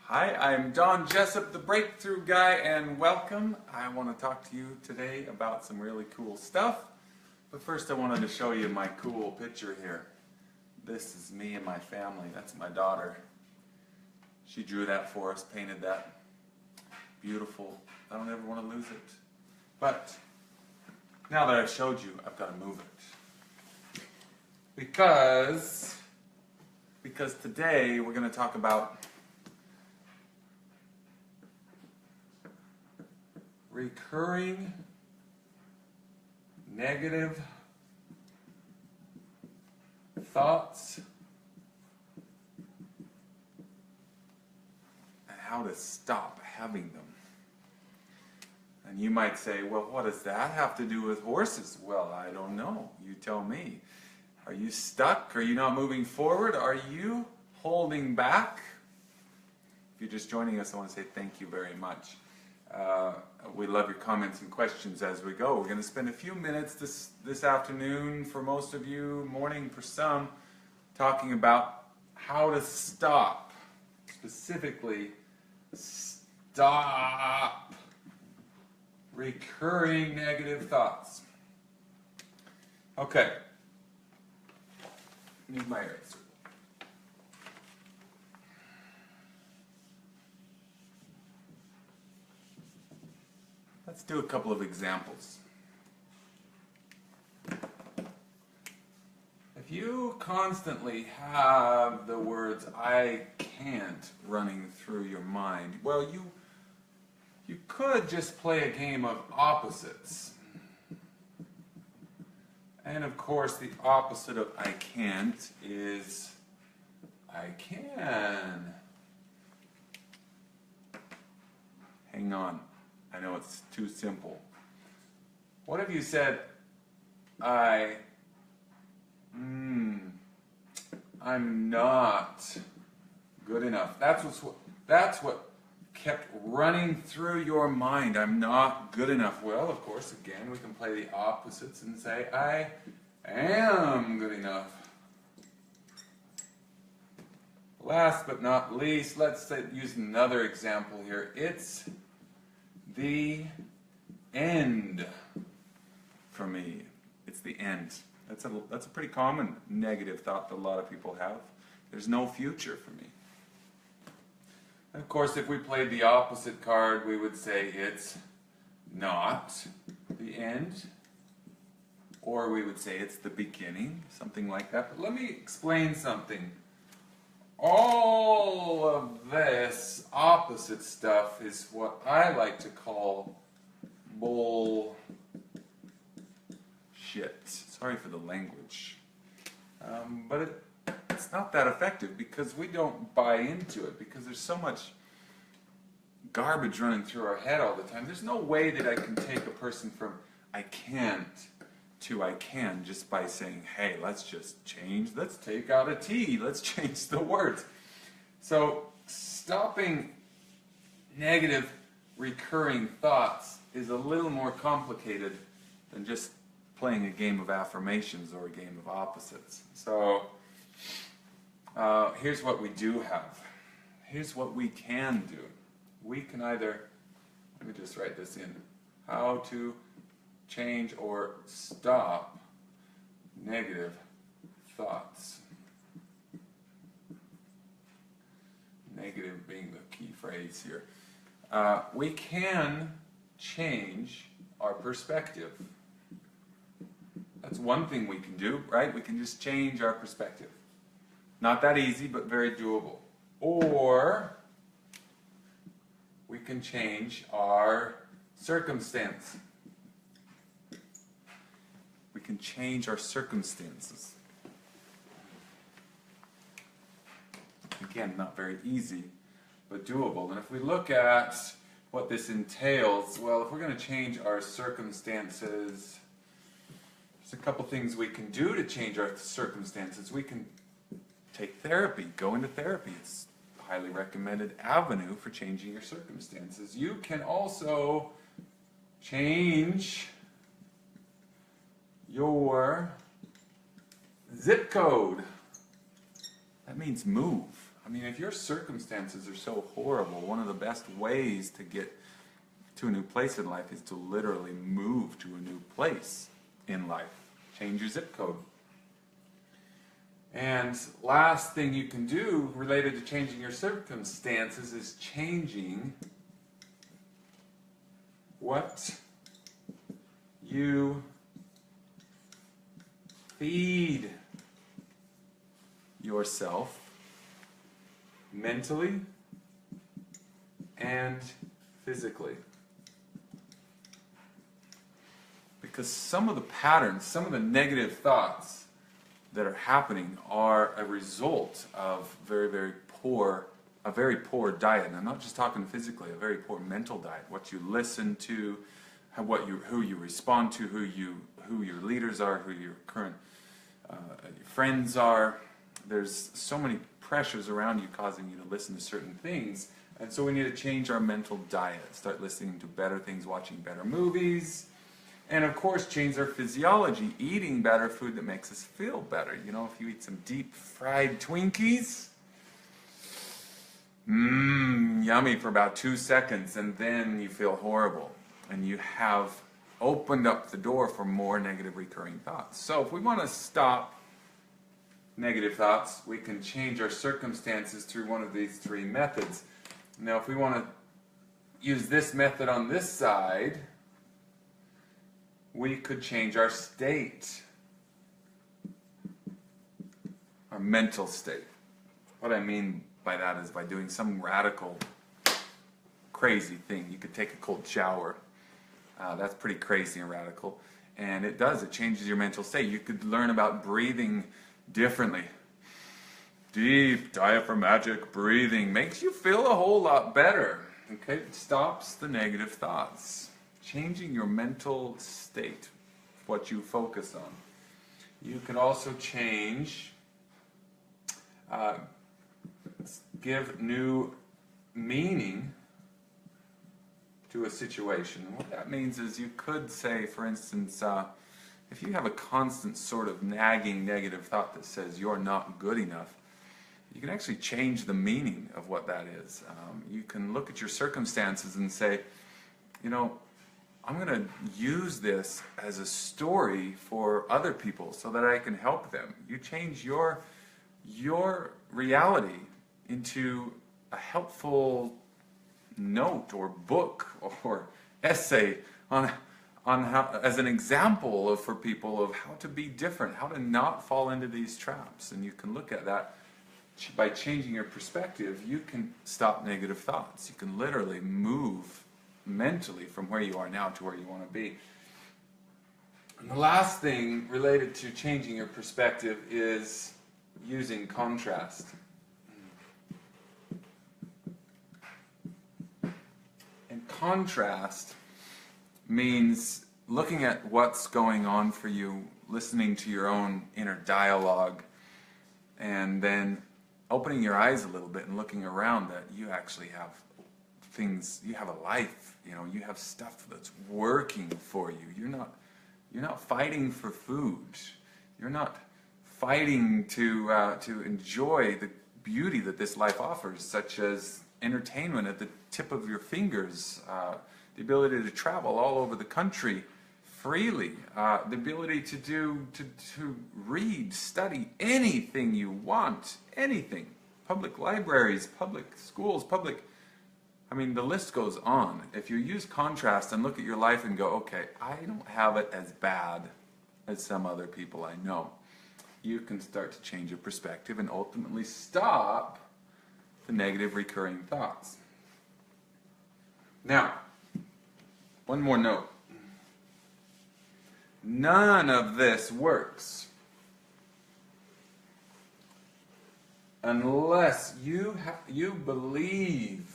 Hi, I'm Jessop, the Breakthrough Guy, and welcome. I want to talk to you today about some really cool stuff. But first I wanted to show you my cool picture here. This is me and my family. That's my daughter. She drew that for us, painted that. Beautiful. I don't ever want to lose it. But now that I've showed you, I've got to move it. Because today we're going to talk about recurring negative thoughts and how to stop having them. And you might say, well, what does that have to do with horses? Well, I don't know. You tell me. Are you stuck? Are you not moving forward? Are you holding back? If you're just joining us, I want to say thank you very much. We love your comments and questions as we go. We're going to spend a few minutes this afternoon, for most of you, morning for some, talking about how to stop, specifically stop recurring negative thoughts. Okay. Need my eraser. Let's do a couple of examples. If you constantly have the words "I can't" running through your mind, well, you could just play a game of opposites. And of course, the opposite of "I can't" is "I can." Hang on. I know it's too simple. What if you said, I'm not good enough. That's what kept running through your mind. I'm not good enough. Well, of course, again, we can play the opposites and say, I am good enough. Last but not least, let's use another example here. It's the end for me. It's the end. That's a pretty common negative thought that a lot of people have. There's no future for me. And of course, if we played the opposite card, we would say it's not the end, or we would say it's the beginning, something like that. But let me explain something. All of this opposite stuff is what I like to call bullshit. Sorry for the language. But it's not that effective because we don't buy into it, because there's so much garbage running through our head all the time. There's no way that I can take a person from "I can't" to "I can" just by saying, hey, let's just change, let's take out a T, let's change the words. So stopping negative recurring thoughts is a little more complicated than just playing a game of affirmations or a game of opposites. So here's what we do have. Here's what we can do. We can either, let me just write this in, how to change or stop negative thoughts. Negative being the key phrase here. We can change our perspective. That's one thing we can do, right? We can just change our perspective. Not that easy, but very doable. Or we can change our circumstance. We can change our circumstances. Again, not very easy, but doable. And if we look at what this entails, well, if we're going to change our circumstances, there's a couple things we can do to change our circumstances. We can take therapy, go into therapy. It's a highly recommended avenue for changing your circumstances. You can also change your zip code. That means move. I mean, if your circumstances are so horrible, one of the best ways to get to a new place in life is to literally move to a new place in life. Change your zip code. And last thing you can do related to changing your circumstances is changing what you feed yourself mentally and physically. Because some of the patterns, some of the negative thoughts that are happening are a result of a very poor diet. And I'm not just talking physically, a very poor mental diet. What you listen to, who you respond to, who your leaders are, who your current friends are. There's so many pressures around you causing you to listen to certain things. And so we need to change our mental diet. Start listening to better things, watching better movies. And of course, change our physiology, eating better food that makes us feel better. You know, if you eat some deep fried Twinkies, yummy for about 2 seconds, and then you feel horrible. And you have opened up the door for more negative recurring thoughts. So if we want to stop negative thoughts, we can change our circumstances through one of these three methods. Now, if we want to use this method on this side, we could change our state, our mental state. What I mean by that is by doing some radical, crazy thing. You could take a cold shower. That's pretty crazy and radical. And it changes your mental state. You could learn about breathing differently. Deep diaphragmatic breathing makes you feel a whole lot better. Okay, it stops the negative thoughts. Changing your mental state, what you focus on. You can also change, give new meaning to a situation. What that means is you could say, for instance, if you have a constant sort of nagging negative thought that says you're not good enough, you can actually change the meaning of what that is. You can look at your circumstances and say, you know, I'm going to use this as a story for other people so that I can help them. You change your reality into a helpful note or book or essay on how, as an example for people of how to be different, how to not fall into these traps. And you can look at that by changing your perspective. You can stop negative thoughts. You can literally move mentally from where you are now to where you want to be. And the last thing related to changing your perspective is using contrast. And contrast means looking at what's going on for you, listening to your own inner dialogue, and then opening your eyes a little bit and looking around that you actually have things, you have a life, you know, you have stuff that's working for you. You're not fighting for food. You're not fighting to enjoy the beauty that this life offers, such as entertainment at the tip of your fingers, the ability to travel all over the country freely, the ability to read, study anything you want, anything. Public libraries, public schools, I mean, the list goes on. If you use contrast and look at your life and go, okay, I don't have it as bad as some other people I know, you can start to change your perspective and ultimately stop the negative recurring thoughts. Now, one more note. None of this works unless you believe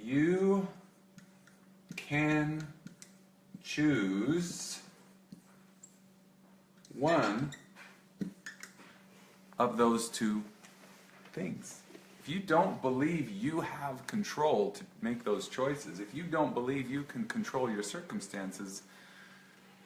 you can choose one of those two things. If you don't believe you have control to make those choices, if you don't believe you can control your circumstances,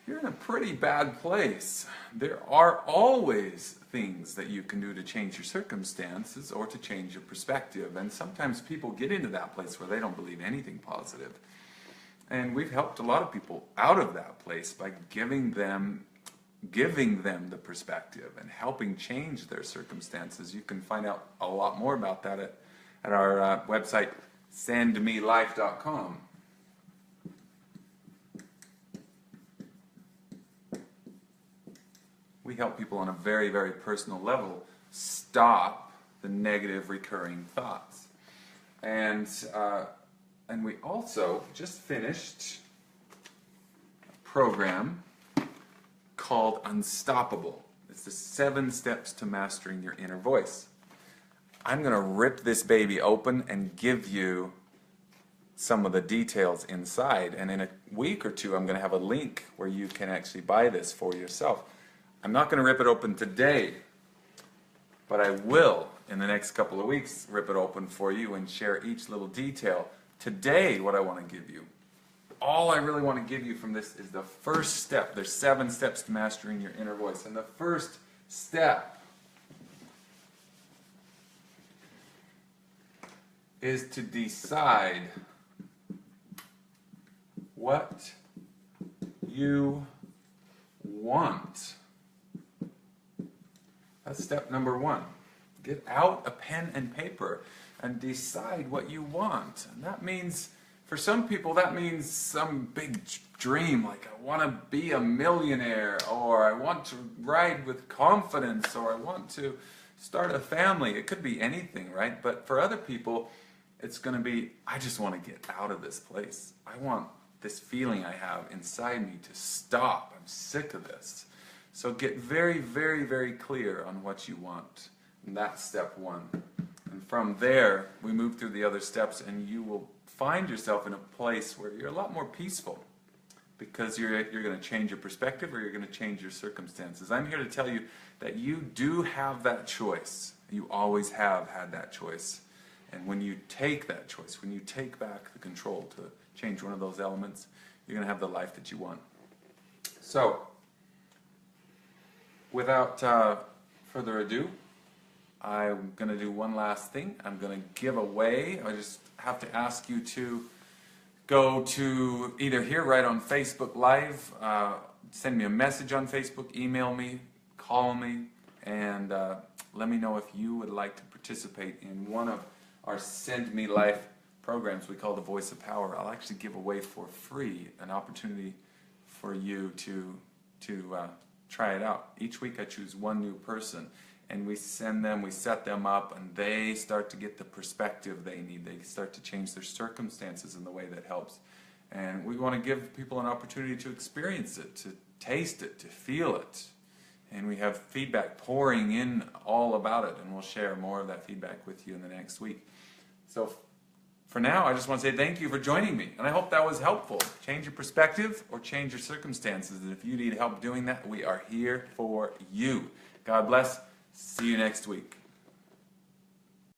you're in a pretty bad place. There are always things that you can do to change your circumstances or to change your perspective. And sometimes people get into that place where they don't believe anything positive. And we've helped a lot of people out of that place by giving them the perspective and helping change their circumstances. You can find out a lot more about that at our website, sendmelife.com. We help people on a very, very personal level stop the negative recurring thoughts. And we also just finished a program called Unstoppable. It's the 7 steps to mastering your inner voice. I'm going to rip this baby open and give you some of the details inside. And in a week or two, I'm going to have a link where you can actually buy this for yourself. I'm not going to rip it open today, but I will, in the next couple of weeks, rip it open for you and share each little detail. Today, what I want to give you, all I really want to give you from this is the first step. There's 7 steps to mastering your inner voice. And the first step is to decide what you want. That's step number 1. Get out a pen and paper and decide what you want. And that means, for some people, that means some big dream, like I want to be a millionaire, or I want to ride with confidence, or I want to start a family. It could be anything, right? But for other people, it's going to be, I just want to get out of this place. I want this feeling I have inside me to stop. I'm sick of this. So get very, very, very clear on what you want. And that's step 1. And from there, we move through the other steps, and you will find yourself in a place where you're a lot more peaceful, because you're going to change your perspective, or you're going to change your circumstances. I'm here to tell you that you do have that choice. You always have had that choice. And when you take that choice, when you take back the control to change one of those elements, you're going to have the life that you want. So, without further ado, I'm going to do one last thing. I'm going to give away, I just have to ask you to go to either here, right on Facebook Live, send me a message on Facebook, email me, call me, and let me know if you would like to participate in one of our Send Me Life programs we call the Voice of Power. I'll actually give away for free an opportunity for you to try it out. Each week I choose one new person, and we send them, we set them up, and they start to get the perspective they need. They start to change their circumstances in the way that helps. And we want to give people an opportunity to experience it, to taste it, to feel it. And we have feedback pouring in all about it, and we'll share more of that feedback with you in the next week. So for now, I just want to say thank you for joining me, and I hope that was helpful. Change your perspective or change your circumstances, and if you need help doing that, we are here for you. God bless. See you next week.